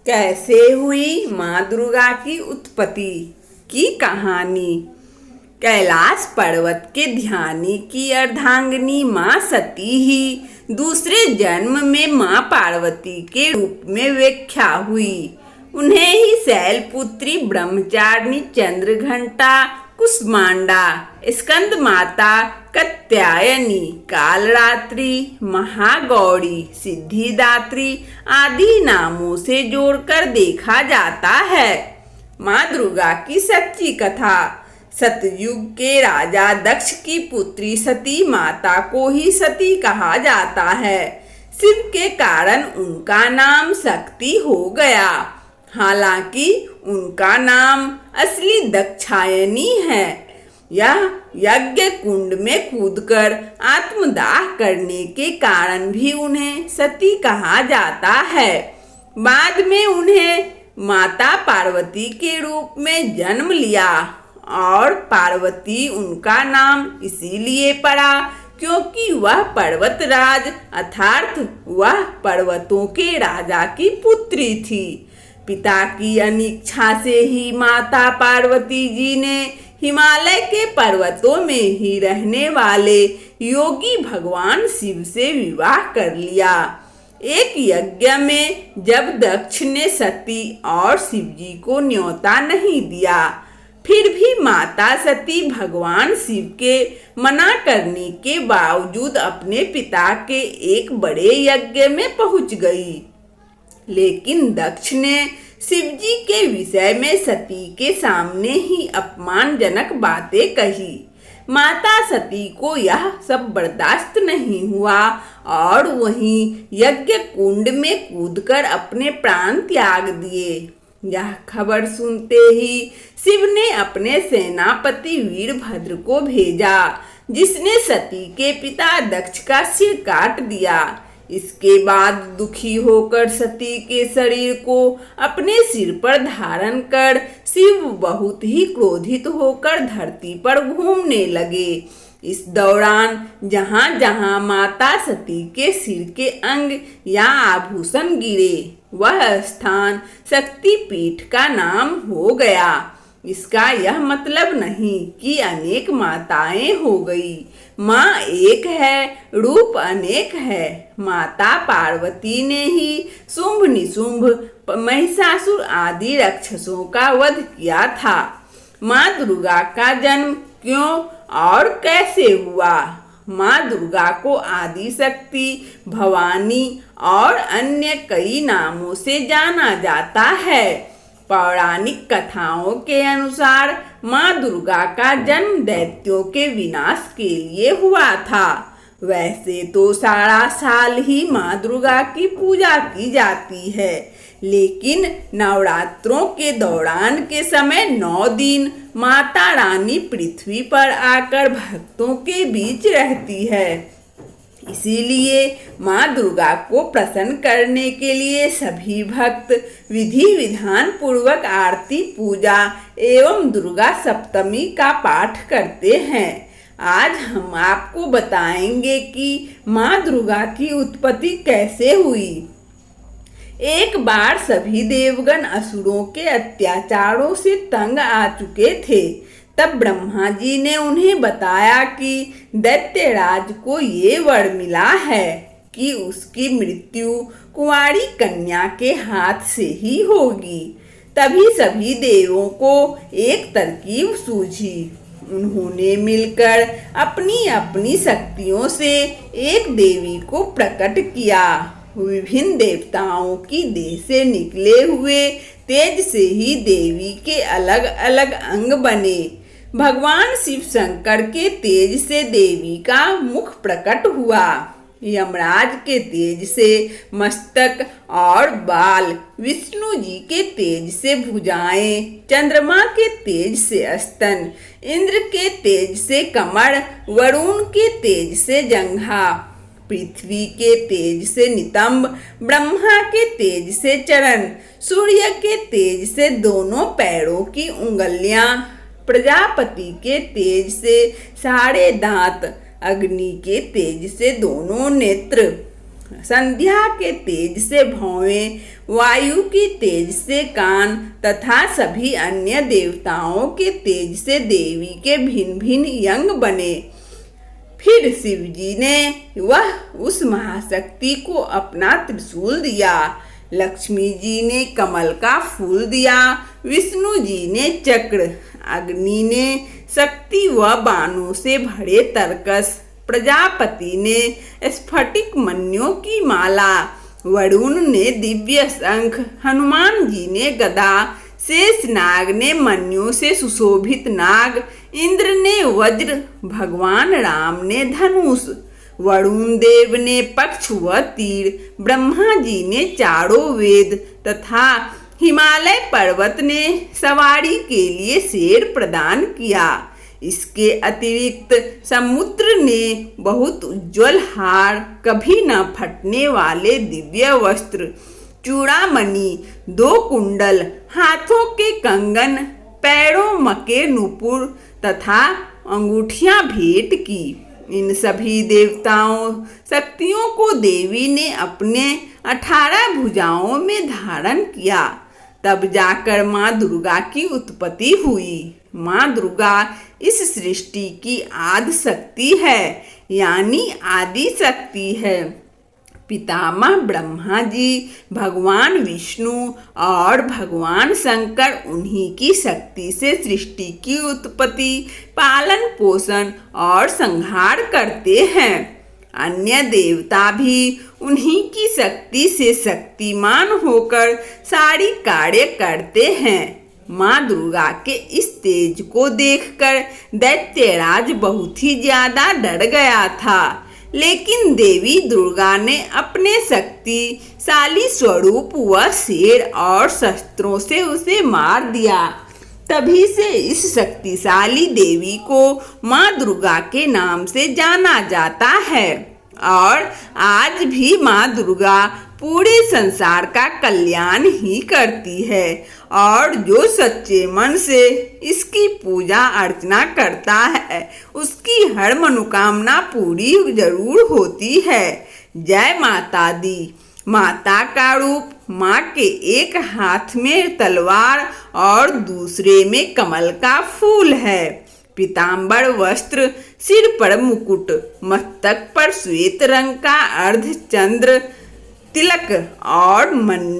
कैसे हुई माँ दुर्गा की उत्पत्ति की कहानी। कैलाश पर्वत के ध्यानी की अर्धांगिनी माँ सती ही दूसरे जन्म में माँ पार्वती के रूप में व्याख्या हुई। उन्हें ही शैलपुत्री, ब्रह्मचारिणी, चंद्रघंटा, कुष्मांडा, स्कंद माता, कात्यायनी, कालरात्रि, महागौरी, सिद्धिदात्री आदि नामों से जोड़कर देखा जाता है। माँ दुर्गा की सच्ची कथा। सतयुग के राजा दक्ष की पुत्री सती माता को ही सती कहा जाता है। शिव के कारण उनका नाम शक्ति हो गया। हालांकि उनका नाम असली दक्षायनी है। यह यज्ञ कुंड में कूदकर आत्मदाह करने के कारण भी उन्हें सती कहा जाता है। बाद में उन्हें माता पार्वती के रूप में जन्म लिया और पार्वती उनका नाम इसीलिए पड़ा क्योंकि वह पर्वतराज अर्थात वह पर्वतों के राजा की पुत्री थी। पिता की अनिच्छा से ही माता पार्वती जी ने हिमालय के पर्वतों में ही रहने वाले योगी भगवान शिव से विवाह कर लिया। एक यज्ञ में जब दक्ष ने सती और शिव जी को न्योता नहीं दिया, फिर भी माता सती भगवान शिव के मना करने के बावजूद अपने पिता के एक बड़े यज्ञ में पहुंच गई। लेकिन दक्ष ने शिव जी के विषय में सती के सामने ही अपमानजनक बातें कही। माता सती को यह सब बर्दाश्त नहीं हुआ और वहीं यज्ञ कुंड में कूदकर अपने प्राण त्याग दिए। यह खबर सुनते ही शिव ने अपने सेनापति वीरभद्र को भेजा, जिसने सती के पिता दक्ष का सिर काट दिया। इसके बाद दुखी होकर सती के शरीर को अपने सिर पर धारण कर शिव बहुत ही क्रोधित होकर धरती पर घूमने लगे। इस दौरान जहां जहां माता सती के सिर के अंग या आभूषण गिरे, वह स्थान शक्तिपीठ का नाम हो गया। इसका यह मतलब नहीं कि अनेक माताएं हो गई। माँ एक है, रूप अनेक है। माता पार्वती ने ही शुंभ निशुंभ, महिषासुर आदि राक्षसों का वध किया था। माँ दुर्गा का जन्म क्यों और कैसे हुआ? माँ दुर्गा को आदि शक्ति, भवानी और अन्य कई नामों से जाना जाता है। पौराणिक कथाओं के अनुसार माँ दुर्गा का जन्म दैत्यों के विनाश के लिए हुआ था। वैसे तो सारा साल ही माँ दुर्गा की पूजा की जाती है, लेकिन नवरात्रों के दौरान के समय 9 दिन माता रानी पृथ्वी पर आकर भक्तों के बीच रहती है। इसीलिए माँ दुर्गा को प्रसन्न करने के लिए सभी भक्त विधि विधान पूर्वक आरती, पूजा एवं दुर्गा सप्तमी का पाठ करते हैं। आज हम आपको बताएंगे कि माँ दुर्गा की उत्पत्ति कैसे हुई। एक बार सभी देवगण असुरों के अत्याचारों से तंग आ चुके थे। तब ब्रह्मा जी ने उन्हें बताया कि दैत्यराज को ये वर मिला है कि उसकी मृत्यु कुंवारी कन्या के हाथ से ही होगी। तभी सभी देवों को एक तरकीब सूझी। उन्होंने मिलकर अपनी अपनी शक्तियों से एक देवी को प्रकट किया। विभिन्न देवताओं की देह से निकले हुए तेज से ही देवी के अलग अलग अंग बने। भगवान शिव शंकर के तेज से देवी का मुख प्रकट हुआ। यमराज के तेज से मस्तक और बाल, विष्णु जी के तेज से भुजाएं, चंद्रमा के तेज से स्तन, इंद्र के तेज से कमर, वरुण के तेज से जंघा, पृथ्वी के तेज से नितंब, ब्रह्मा के तेज से चरण, सूर्य के तेज से दोनों पैरों की उंगलियां, प्रजापति के तेज से सारे दांत, अग्नि के तेज से दोनों नेत्र, संध्या के तेज से भौवें, वायु की तेज से कान तथा सभी अन्य देवताओं के तेज से देवी के भिन्न भिन्न अंग बने। फिर शिव जी ने वह उस महाशक्ति को अपना त्रिशूल दिया, लक्ष्मी जी ने कमल का फूल दिया, विष्णु जी ने चक्र, अग्नि ने शक्ति व बाणों से भरे तरकस, प्रजापति ने स्फटिक मणियों की माला, वरुण ने दिव्य शंख, हनुमान जी ने गदा, शेषनाग ने मणियों से सुशोभित नाग, इंद्र ने वज्र, भगवान राम ने धनुष, वरुण देव ने पक्ष व तीर, ब्रह्मा जी ने चारों वेद तथा हिमालय पर्वत ने सवारी के लिए शेर प्रदान किया। इसके अतिरिक्त समुद्र ने बहुत उज्जवल हार, कभी न फटने वाले दिव्य वस्त्र, चूड़ामणि, 2 कुंडल, हाथों के कंगन, पैरों मके नूपुर तथा अंगूठियां भेंट की। इन सभी देवताओं शक्तियों को देवी ने अपने 18 भुजाओं में धारण किया। तब जाकर माँ दुर्गा की उत्पत्ति हुई। माँ दुर्गा इस सृष्टि की आदि शक्ति है, यानी आदि शक्ति है। पितामह ब्रह्मा जी, भगवान विष्णु और भगवान शंकर उन्हीं की शक्ति से सृष्टि की उत्पत्ति, पालन पोषण और संहार करते हैं। अन्य देवता भी उन्हीं की शक्ति से शक्तिमान होकर सारी कार्य करते हैं। माँ दुर्गा के इस तेज को देखकर दैत्यराज बहुत ही ज्यादा डर गया था, लेकिन देवी दुर्गा ने अपने शक्तिशाली स्वरूप व शेर और शस्त्रों से उसे मार दिया। तभी से इस शक्तिशाली देवी को माँ दुर्गा के नाम से जाना जाता है और आज भी माँ दुर्गा पूरे संसार का कल्याण ही करती है और जो सच्चे मन से इसकी पूजा अर्चना करता है उसकी हर मनोकामना पूरी जरूर होती है। जय माता दी। माता का रूप माँ के एक हाथ में तलवार और दूसरे में कमल का फूल है। पीताम्बर वस्त्र, सिर पर मुकुट, मस्तक पर श्वेत रंग का अर्धचंद्र तिलक और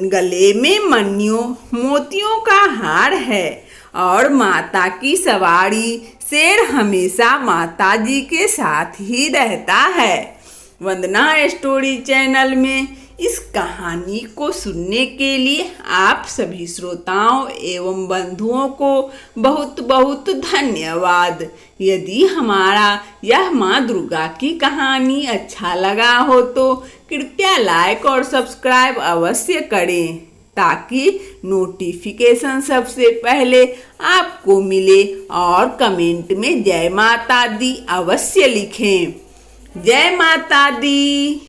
गले में मणियों मोतियों का हार है और माता की सवारी शेर हमेशा माता जी के साथ ही रहता है। वंदना स्टोरी चैनल में इस कहानी को सुनने के लिए आप सभी श्रोताओं एवं बंधुओं को बहुत बहुत धन्यवाद। यदि हमारा यह माँ दुर्गा की कहानी अच्छा लगा हो तो कृपया लाइक और सब्सक्राइब अवश्य करें ताकि नोटिफिकेशन सबसे पहले आपको मिले और कमेंट में जय माता दी अवश्य लिखें। जय माता दी।